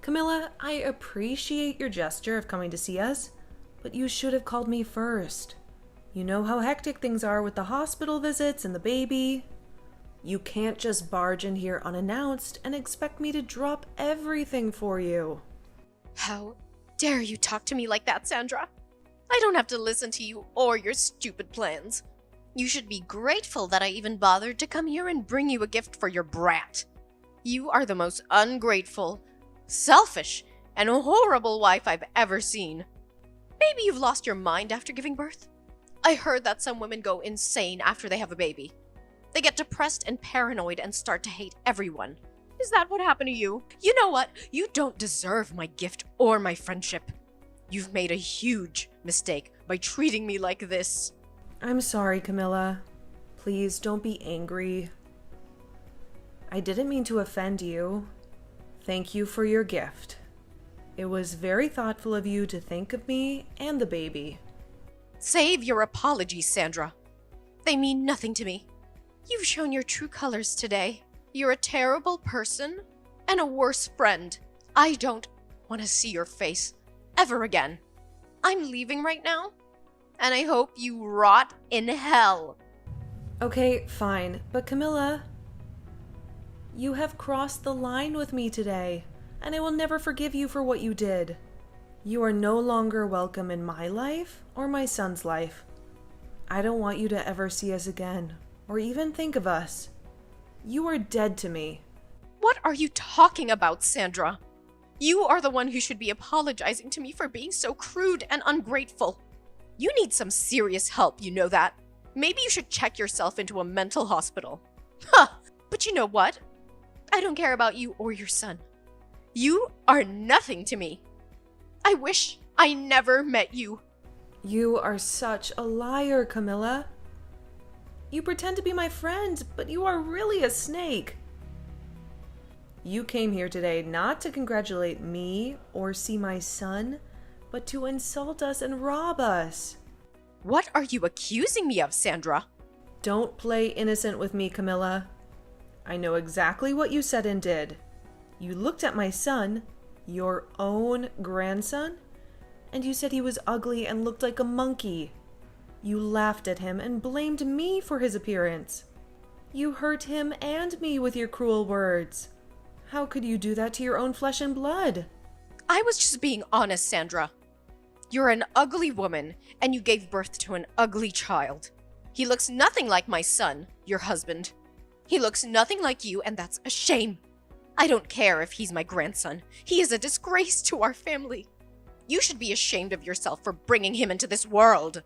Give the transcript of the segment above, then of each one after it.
Camilla, I appreciate your gesture of coming to see us, but you should have called me first. You know how hectic things are with the hospital visits and the baby. You can't just barge in here unannounced and expect me to drop everything for you. How dare you talk to me like that, Sandra? I don't have to listen to you or your stupid plans. You should be grateful that I even bothered to come here and bring you a gift for your brat. You are the most ungrateful, selfish, and horrible wife I've ever seen. Maybe you've lost your mind after giving birth? I heard that some women go insane after they have a baby. They get depressed and paranoid and start to hate everyone. Is that what happened to you? You know what? You don't deserve my gift or my friendship. You've made a huge mistake by treating me like this. I'm sorry, Camilla. Please don't be angry. I didn't mean to offend you. Thank you for your gift. It was very thoughtful of you to think of me and the baby. Save your apologies, Sandra. They mean nothing to me. You've shown your true colors today. You're a terrible person and a worse friend. I don't want to see your face ever again. I'm leaving right now, and I hope you rot in hell. Okay, fine. But Camilla, you have crossed the line with me today, and I will never forgive you for what you did. You are no longer welcome in my life or my son's life. I don't want you to ever see us again, or even think of us. You are dead to me. What are you talking about, Sandra? You are the one who should be apologizing to me for being so crude and ungrateful. You need some serious help, you know that. Maybe you should check yourself into a mental hospital. Huh, but you know what? I don't care about you or your son. You are nothing to me. I wish I never met you. You are such a liar, Camilla. You pretend to be my friend, but you are really a snake. You came here today not to congratulate me or see my son, but to insult us and rob us. What are you accusing me of, Sandra? Don't play innocent with me, Camilla. I know exactly what you said and did. You looked at my son, your own grandson, and you said he was ugly and looked like a monkey. You laughed at him and blamed me for his appearance. You hurt him and me with your cruel words. How could you do that to your own flesh and blood? I was just being honest, Sandra. You're an ugly woman, and you gave birth to an ugly child. He looks nothing like my son, your husband. He looks nothing like you, and that's a shame. I don't care if he's my grandson. He is a disgrace to our family. You should be ashamed of yourself for bringing him into this world.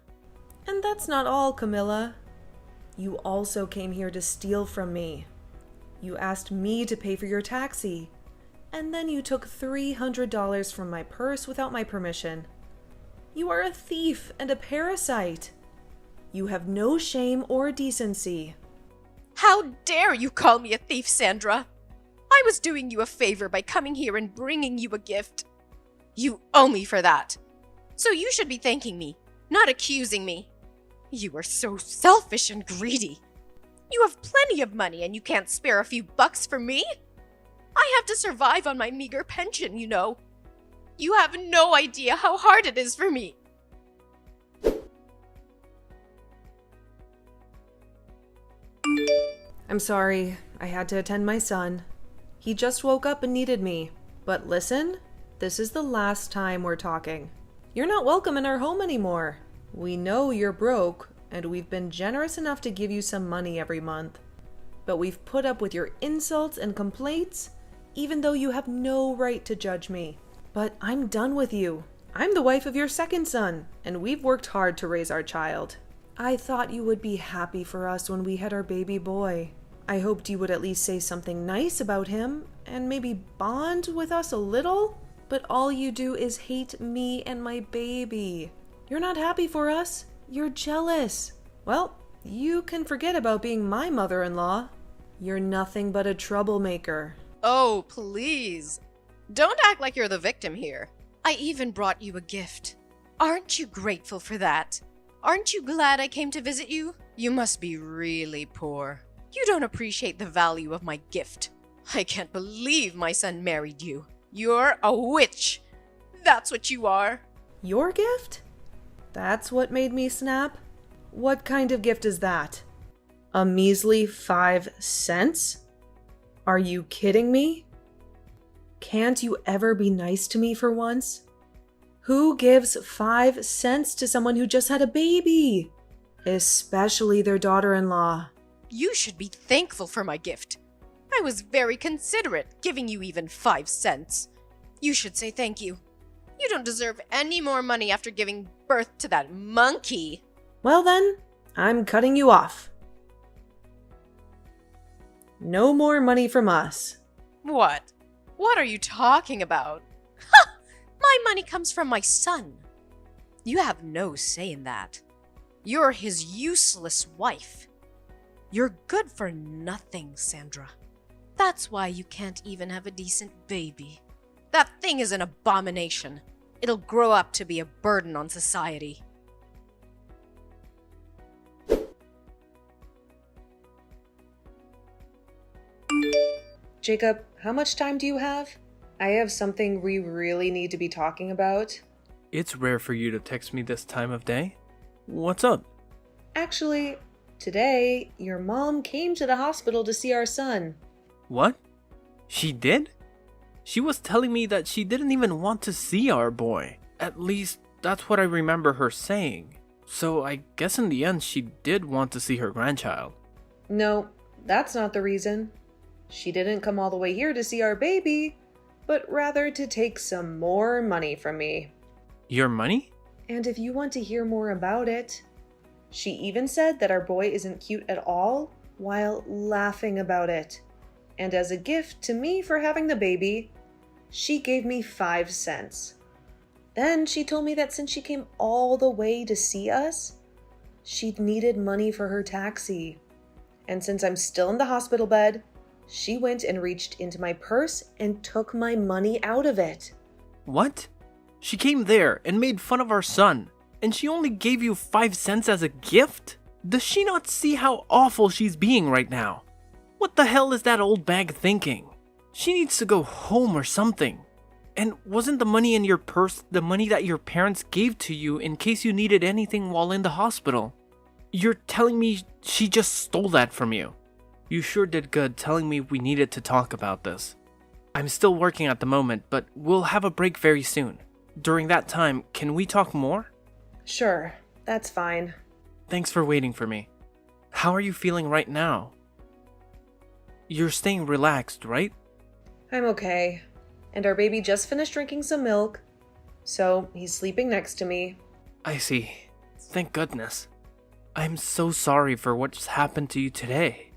And that's not all, Camilla. You also came here to steal from me. You asked me to pay for your taxi, and then you took $300 from my purse without my permission. You are a thief and a parasite. You have no shame or decency. How dare you call me a thief, Sandra? I was doing you a favor by coming here and bringing you a gift. You owe me for that. So you should be thanking me, not accusing me. You are so selfish and greedy. You have plenty of money and you can't spare a few bucks for me? I have to survive on my meager pension, you know. You have no idea how hard it is for me. I'm sorry. I had to attend my son. He just woke up and needed me. But listen, this is the last time we're talking. You're not welcome in our home anymore. We know you're broke, and we've been generous enough to give you some money every month. But we've put up with your insults and complaints, even though you have no right to judge me. But I'm done with you. I'm the wife of your second son, and we've worked hard to raise our child. I thought you would be happy for us when we had our baby boy. I hoped you would at least say something nice about him, and maybe bond with us a little. But all you do is hate me and my baby. You're not happy for us. You're jealous. Well, you can forget about being my mother-in-law. You're nothing but a troublemaker. Oh, please. Don't act like you're the victim here. I even brought you a gift. Aren't you grateful for that? Aren't you glad I came to visit you? You must be really poor. You don't appreciate the value of my gift. I can't believe my son married you. You're a witch. That's what you are. Your gift? That's what made me snap? What kind of gift is that? A measly 5 cents? Are you kidding me? Can't you ever be nice to me for once? Who gives 5 cents to someone who just had a baby? Especially their daughter-in-law. You should be thankful for my gift. I was very considerate, giving you even 5 cents. You should say thank you. You don't deserve any more money after giving birth to that monkey. Well then, I'm cutting you off. No more money from us. What? What are you talking about? Ha! My money comes from my son. You have no say in that. You're his useless wife. You're good for nothing, Sandra. That's why you can't even have a decent baby. That thing is an abomination. It'll grow up to be a burden on society. Jacob, how much time do you have? I have something we really need to be talking about. It's rare for you to text me this time of day. What's up? Actually, today, your mom came to the hospital to see our son. What? She did? She was telling me that she didn't even want to see our boy. At least, that's what I remember her saying. So I guess in the end she did want to see her grandchild. No, that's not the reason. She didn't come all the way here to see our baby, but rather to take some more money from me. Your money? And if you want to hear more about it, she even said that our boy isn't cute at all while laughing about it. And as a gift to me for having the baby, she gave me 5 cents. Then she told me that since she came all the way to see us, she'd needed money for her taxi. And since I'm still in the hospital bed, she went and reached into my purse and took my money out of it. What? She came there and made fun of our son, and she only gave you 5 cents as a gift? Does she not see how awful she's being right now? What the hell is that old bag thinking? She needs to go home or something. And wasn't the money in your purse the money that your parents gave to you in case you needed anything while in the hospital? You're telling me she just stole that from you? You sure did good telling me we needed to talk about this. I'm still working at the moment, but we'll have a break very soon. During that time, can we talk more? Sure, that's fine. Thanks for waiting for me. How are you feeling right now? You're staying relaxed, right? I'm okay. And our baby just finished drinking some milk, so he's sleeping next to me. I see. Thank goodness. I'm so sorry for what's happened to you today.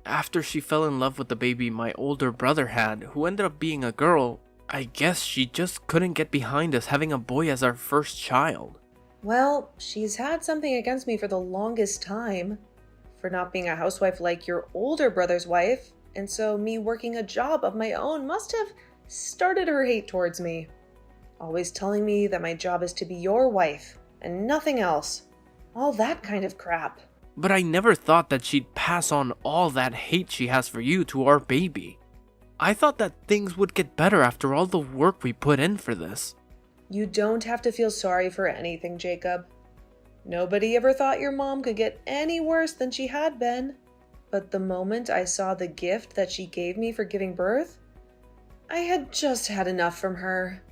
After she fell in love with the baby my older brother had, who ended up being a girl, I guess she just couldn't get behind us having a boy as our first child. Well, she's had something against me for the longest time. For not being a housewife like your older brother's wife, and so me working a job of my own must have started her hate towards me. Always telling me that my job is to be your wife, and nothing else. All that kind of crap. But I never thought that she'd pass on all that hate she has for you to our baby. I thought that things would get better after all the work we put in for this. You don't have to feel sorry for anything, Jacob. Nobody ever thought your mom could get any worse than she had been. But the moment I saw the gift that she gave me for giving birth, I had just had enough from her.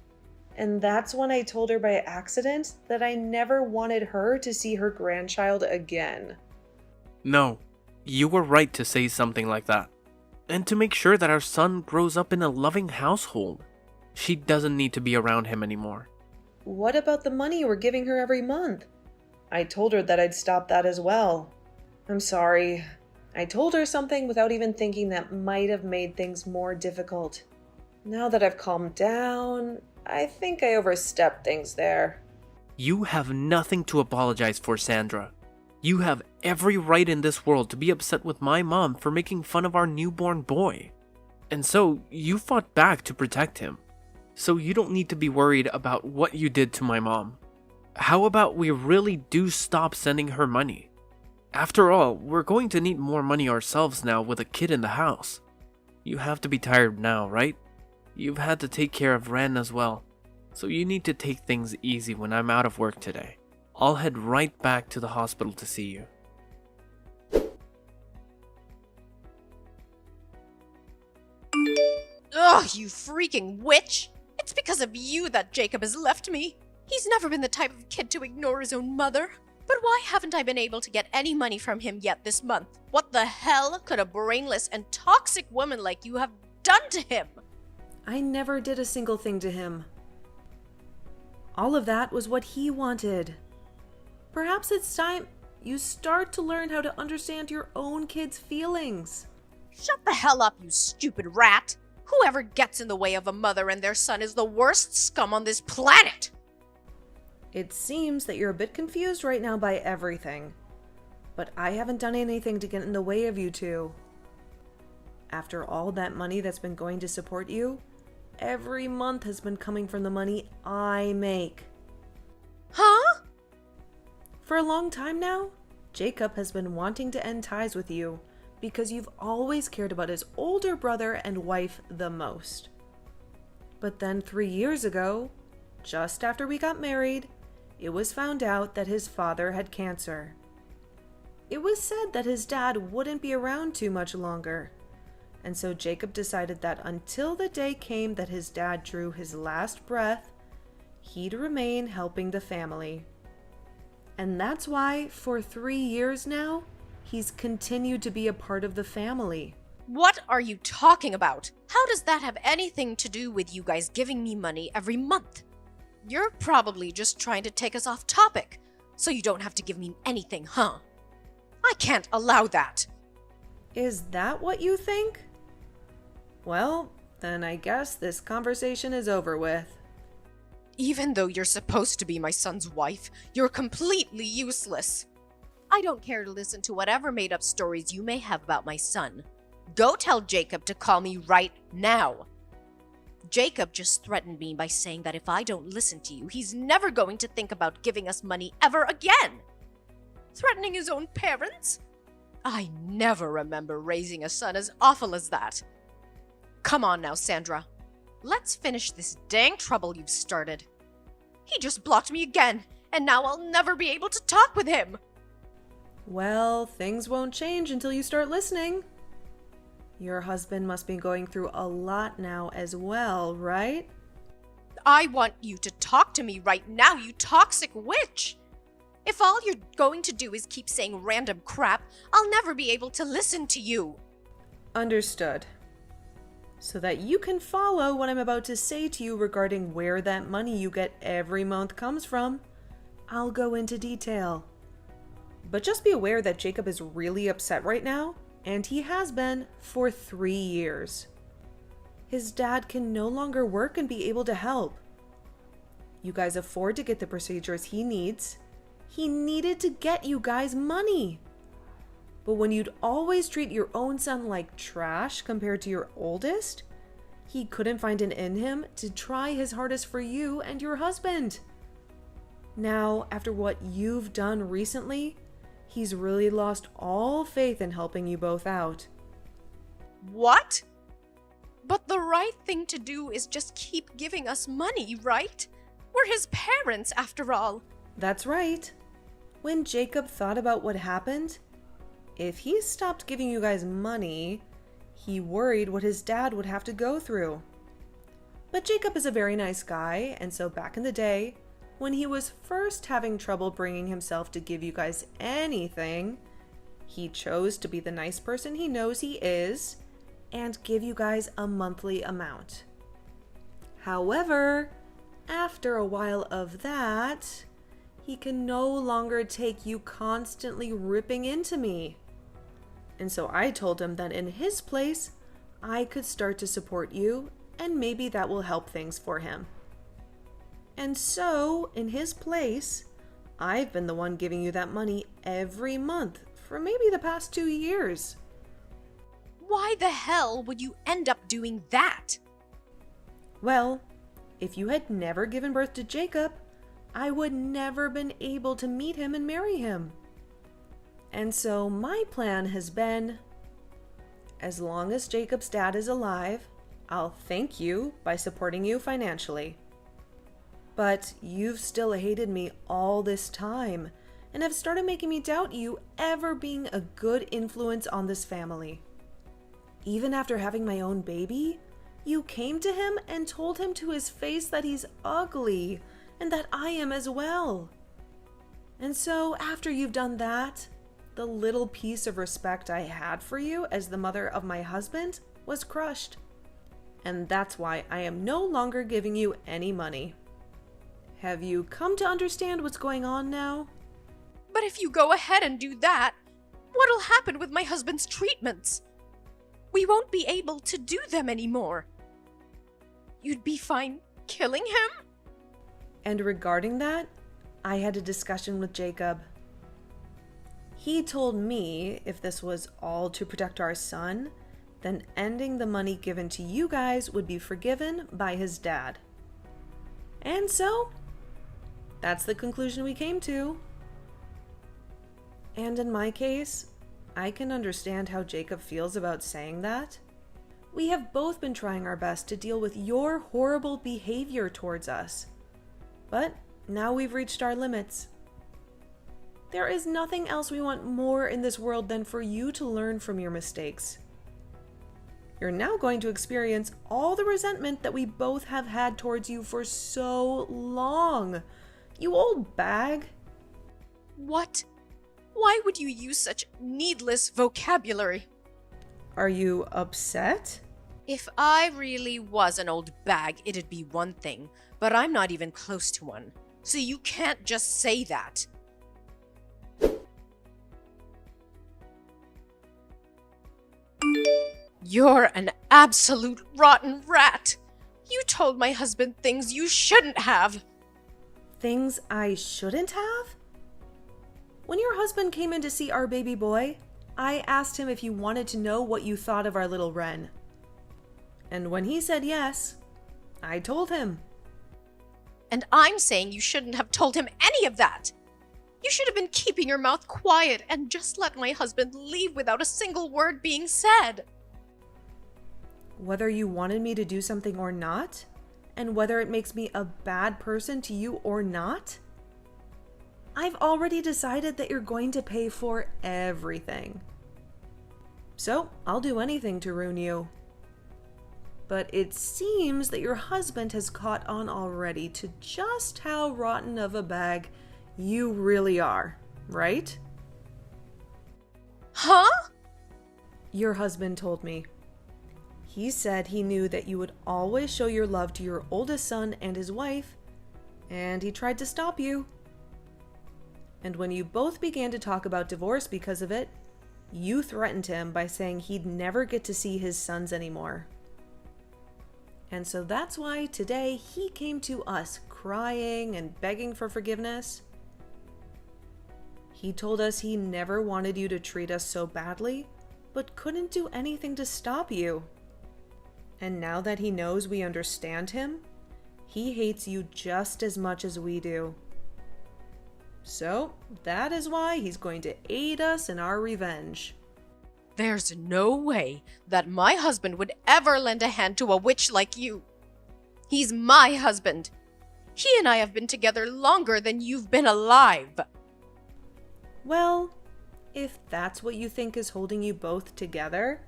And that's when I told her by accident that I never wanted her to see her grandchild again. No, you were right to say something like that. And to make sure that our son grows up in a loving household. She doesn't need to be around him anymore. What about the money you were giving her every month? I told her that I'd stop that as well. I'm sorry. I told her something without even thinking that might have made things more difficult. Now that I've calmed down, I think I overstepped things there. You have nothing to apologize for, Sandra. You have every right in this world to be upset with my mom for making fun of our newborn boy. And so, you fought back to protect him. So you don't need to be worried about what you did to my mom. How about we really do stop sending her money? After all, we're going to need more money ourselves now with a kid in the house. You have to be tired now, right? You've had to take care of Ren as well, so you need to take things easy when I'm out of work today. I'll head right back to the hospital to see you. Ugh, you freaking witch! It's because of you that Jacob has left me. He's never been the type of kid to ignore his own mother. But why haven't I been able to get any money from him yet this month? What the hell could a brainless and toxic woman like you have done to him? I never did a single thing to him. All of that was what he wanted. Perhaps it's time you start to learn how to understand your own kid's feelings. Shut the hell up, you stupid rat! Whoever gets in the way of a mother and their son is the worst scum on this planet! It seems that you're a bit confused right now by everything. But I haven't done anything to get in the way of you two. After all that money that's been going to support you, every month has been coming from the money I make. Huh? For a long time now, Jacob has been wanting to end ties with you because you've always cared about his older brother and wife the most. But then 3 years ago, just after we got married, it was found out that his father had cancer. It was said that his dad wouldn't be around too much longer, and so Jacob decided that until the day came that his dad drew his last breath, he'd remain helping the family. And that's why, for 3 years now, he's continued to be a part of the family. What are you talking about? How does that have anything to do with you guys giving me money every month? You're probably just trying to take us off topic, so you don't have to give me anything, huh? I can't allow that. Is that what you think? Well, then I guess this conversation is over with. Even though you're supposed to be my son's wife, you're completely useless. I don't care to listen to whatever made-up stories you may have about my son. Go tell Jacob to call me right now. Jacob just threatened me by saying that if I don't listen to you, he's never going to think about giving us money ever again. Threatening his own parents? I never remember raising a son as awful as that. Come on now, Sandra. Let's finish this dang trouble you've started. He just blocked me again, and now I'll never be able to talk with him. Well, things won't change until you start listening. Your husband must be going through a lot now as well, right? I want you to talk to me right now, you toxic witch! If all you're going to do is keep saying random crap, I'll never be able to listen to you. Understood. So that you can follow what I'm about to say to you regarding where that money you get every month comes from, I'll go into detail. But just be aware that Jacob is really upset right now, and he has been for 3 years. His dad can no longer work and be able to help. You guys afford to get the procedures he needs. He needed to get you guys money. But when you'd always treat your own son like trash compared to your oldest, he couldn't find it in him to try his hardest for you and your husband. Now, after what you've done recently, he's really lost all faith in helping you both out. What? But the right thing to do is just keep giving us money, right? We're his parents, after all. That's right. When Jacob thought about what happened, if he stopped giving you guys money, he worried what his dad would have to go through. But Jacob is a very nice guy, and so back in the day, when he was first having trouble bringing himself to give you guys anything, he chose to be the nice person he knows he is and give you guys a monthly amount. However, after a while of that, he can no longer take you constantly ripping into me. And so I told him that in his place, I could start to support you, and maybe that will help things for him. And so, in his place, I've been the one giving you that money every month for maybe the past 2 years. Why the hell would you end up doing that? Well, if you had never given birth to Jacob, I would never been able to meet him and marry him. And so my plan has been, as long as Jacob's dad is alive, I'll thank you by supporting you financially. But you've still hated me all this time and have started making me doubt you ever being a good influence on this family. Even after having my own baby, you came to him and told him to his face that he's ugly and that I am as well. And so after you've done that, the little piece of respect I had for you as the mother of my husband was crushed. And that's why I am no longer giving you any money. Have you come to understand what's going on now? But if you go ahead and do that, what'll happen with my husband's treatments? We won't be able to do them anymore. You'd be fine killing him? And regarding that, I had a discussion with Jacob. He told me if this was all to protect our son, then ending the money given to you guys would be forgiven by his dad. And so, that's the conclusion we came to. And in my case, I can understand how Jacob feels about saying that. We have both been trying our best to deal with your horrible behavior towards us. But now we've reached our limits. There is nothing else we want more in this world than for you to learn from your mistakes. You're now going to experience all the resentment that we both have had towards you for so long. You old bag. What? Why would you use such needless vocabulary? Are you upset? If I really was an old bag, it'd be one thing, but I'm not even close to one. So you can't just say that. You're an absolute rotten rat. You told my husband things you shouldn't have. Things I shouldn't have? When your husband came in to see our baby boy, I asked him if you wanted to know what you thought of our little Wren. And when he said yes, I told him. And I'm saying you shouldn't have told him any of that. You should have been keeping your mouth quiet and just let my husband leave without a single word being said. Whether you wanted me to do something or not, and whether it makes me a bad person to you or not, I've already decided that you're going to pay for everything. So I'll do anything to ruin you. But it seems that your husband has caught on already to just how rotten of a bag you really are, right? Huh? Your husband told me. He said he knew that you would always show your love to your oldest son and his wife, and he tried to stop you. And when you both began to talk about divorce because of it, you threatened him by saying he'd never get to see his sons anymore. And so that's why today he came to us crying and begging for forgiveness. He told us he never wanted you to treat us so badly, but couldn't do anything to stop you. And now that he knows we understand him, he hates you just as much as we do. So that is why he's going to aid us in our revenge. There's no way that my husband would ever lend a hand to a witch like you. He's my husband. He and I have been together longer than you've been alive. Well, if that's what you think is holding you both together,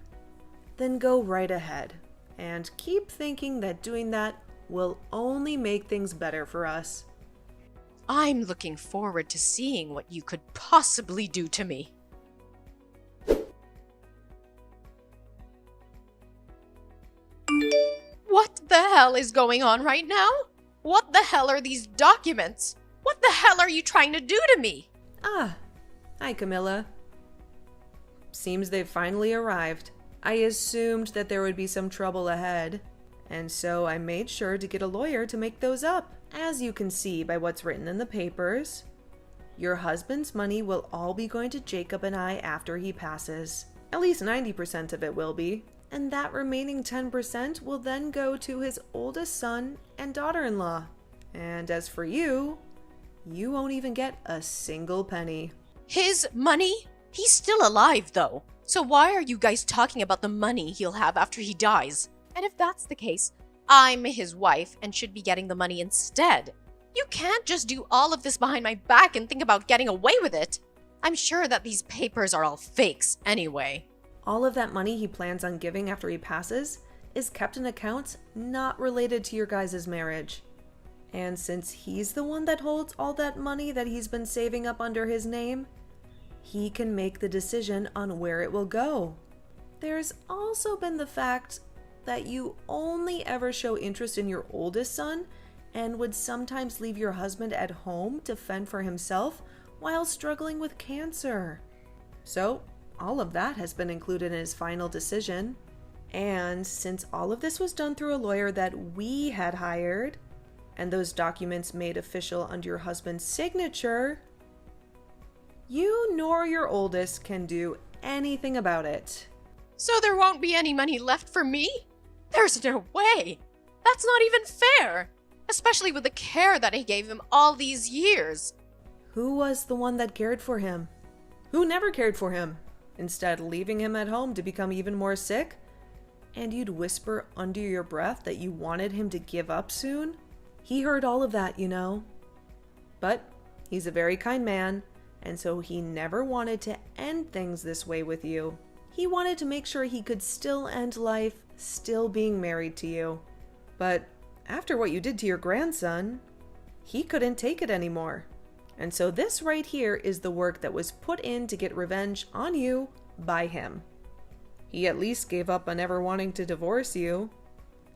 then go right ahead and keep thinking that doing that will only make things better for us. I'm looking forward to seeing what you could possibly do to me. What the hell is going on right now? What the hell are these documents? What the hell are you trying to do to me? Ah, hi Camilla. Seems they've finally arrived. I assumed that there would be some trouble ahead, and so I made sure to get a lawyer to make those up. As you can see by what's written in the papers, your husband's money will all be going to Jacob and I after he passes. At least 90% of it will be. And that remaining 10% will then go to his oldest son and daughter-in-law. And as for you, you won't even get a single penny. His money? He's still alive, though. So why are you guys talking about the money he'll have after he dies? And if that's the case, I'm his wife and should be getting the money instead. You can't just do all of this behind my back and think about getting away with it. I'm sure that these papers are all fakes anyway. All of that money he plans on giving after he passes is kept in accounts not related to your guys' marriage. And since he's the one that holds all that money that he's been saving up under his name, he can make the decision on where it will go. There's also been the fact that you only ever show interest in your oldest son and would sometimes leave your husband at home to fend for himself while struggling with cancer. So, all of that has been included in his final decision. And since all of this was done through a lawyer that we had hired, and those documents made official under your husband's signature, you nor your oldest can do anything about it. So there won't be any money left for me? There's no way. That's not even fair. Especially with the care that I gave him all these years. Who was the one that cared for him? Who never cared for him? Instead, leaving him at home to become even more sick? And you'd whisper under your breath that you wanted him to give up soon? He heard all of that, you know. But he's a very kind man, and so he never wanted to end things this way with you. He wanted to make sure he could still end life, still being married to you. But after what you did to your grandson, he couldn't take it anymore. And so this right here is the work that was put in to get revenge on you by him. He at least gave up on ever wanting to divorce you.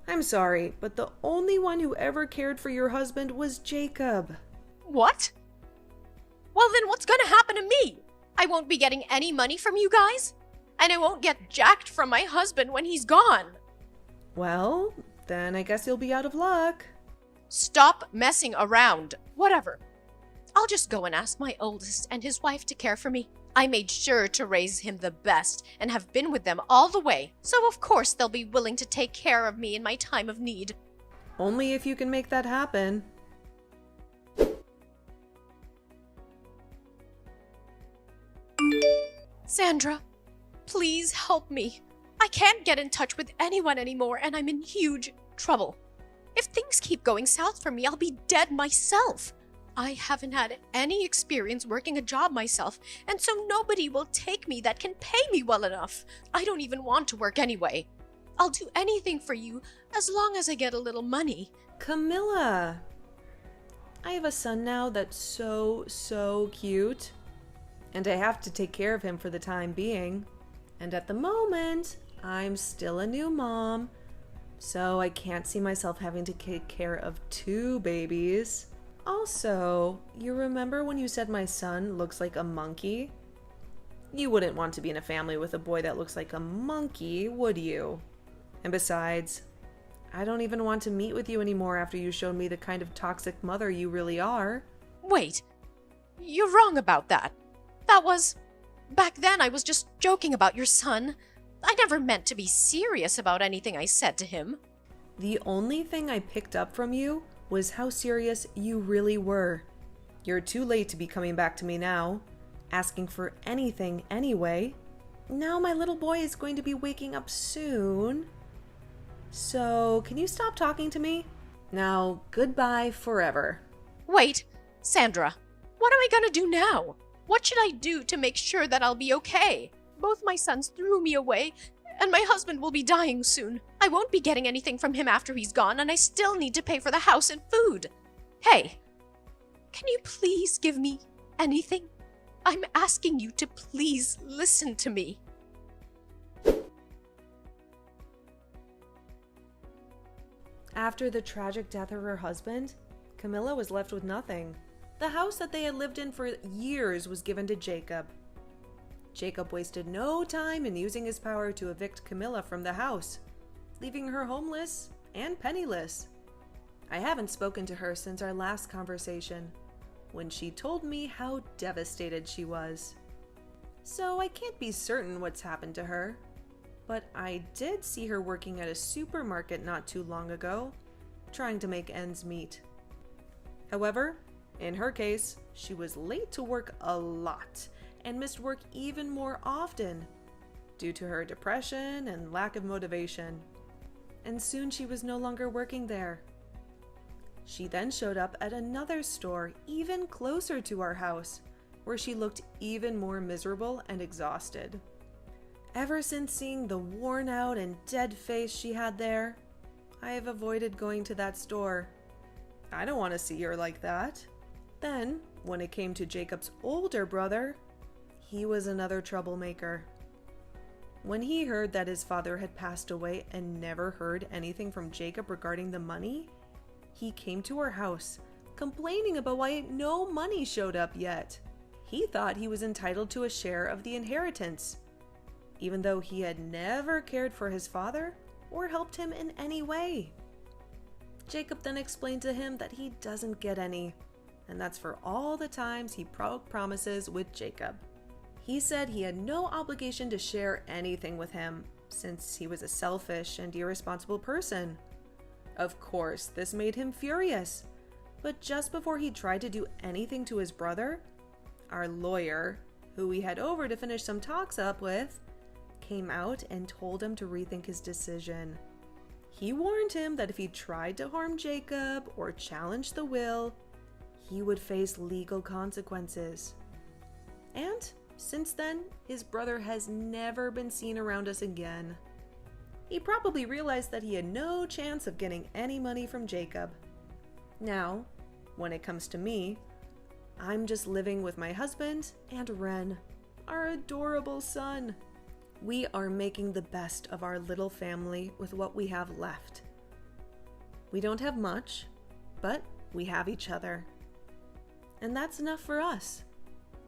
I'm sorry, but the only one who ever cared for your husband was Jacob. What? Well, then what's gonna happen to me? I won't be getting any money from you guys? And I won't get jacked from my husband when he's gone. Well, then I guess you'll be out of luck. Stop messing around. Whatever. I'll just go and ask my oldest and his wife to care for me. I made sure to raise him the best and have been with them all the way, so of course they'll be willing to take care of me in my time of need. Only if you can make that happen. Sandra, please help me. I can't get in touch with anyone anymore and I'm in huge trouble. If things keep going south for me, I'll be dead myself. I haven't had any experience working a job myself, and so nobody will take me that can pay me well enough. I don't even want to work anyway. I'll do anything for you as long as I get a little money. Camilla! I have a son now that's so cute. And I have to take care of him for the time being. And at the moment, I'm still a new mom. So I can't see myself having to take care of 2 babies. Also, you remember when you said my son looks like a monkey? You wouldn't want to be in a family with a boy that looks like a monkey, would you? And besides, I don't even want to meet with you anymore after you showed me the kind of toxic mother you really are. Wait, you're wrong about that. Back then I was just joking about your son. I never meant to be serious about anything I said to him. The only thing I picked up from you was how serious you really were. You're too late to be coming back to me now, asking for anything anyway. Now my little boy is going to be waking up soon. So, can you stop talking to me? Now, goodbye forever. Wait, Sandra, what am I gonna do now? What should I do to make sure that I'll be okay? Both my sons threw me away, and my husband will be dying soon. I won't be getting anything from him after he's gone, and I still need to pay for the house and food. Hey, can you please give me anything? I'm asking you to please listen to me. After the tragic death of her husband, Camilla was left with nothing. The house that they had lived in for years was given to Jacob. Jacob wasted no time in using his power to evict Camilla from the house, leaving her homeless and penniless. I haven't spoken to her since our last conversation, when she told me how devastated she was. So I can't be certain what's happened to her, but I did see her working at a supermarket not too long ago, trying to make ends meet. However, in her case, she was late to work a lot and missed work even more often due to her depression and lack of motivation. and soon she was no longer working there. She then showed up at another store even closer to our house, where she looked even more miserable and exhausted. Ever since seeing the worn out and dead face she had there, I have avoided going to that store. I don't want to see her like that. Then, when it came to Jacob's older brother, he was another troublemaker. When he heard that his father had passed away and never heard anything from Jacob regarding the money, he came to our house, complaining about why no money showed up yet. He thought he was entitled to a share of the inheritance, even though he had never cared for his father or helped him in any way. Jacob then explained to him that he doesn't get any, and that's for all the times he broke promises with Jacob. He said he had no obligation to share anything with him, since he was a selfish and irresponsible person. Of course, this made him furious, but just before he tried to do anything to his brother, our lawyer, who we had over to finish some talks up with, came out and told him to rethink his decision. He warned him that if he tried to harm Jacob or challenge the will, he would face legal consequences. And since then, his brother has never been seen around us again. He probably realized that he had no chance of getting any money from Jacob. Now, when it comes to me, I'm just living with my husband and Ren, our adorable son. We are making the best of our little family with what we have left. We don't have much, but we have each other. And that's enough for us.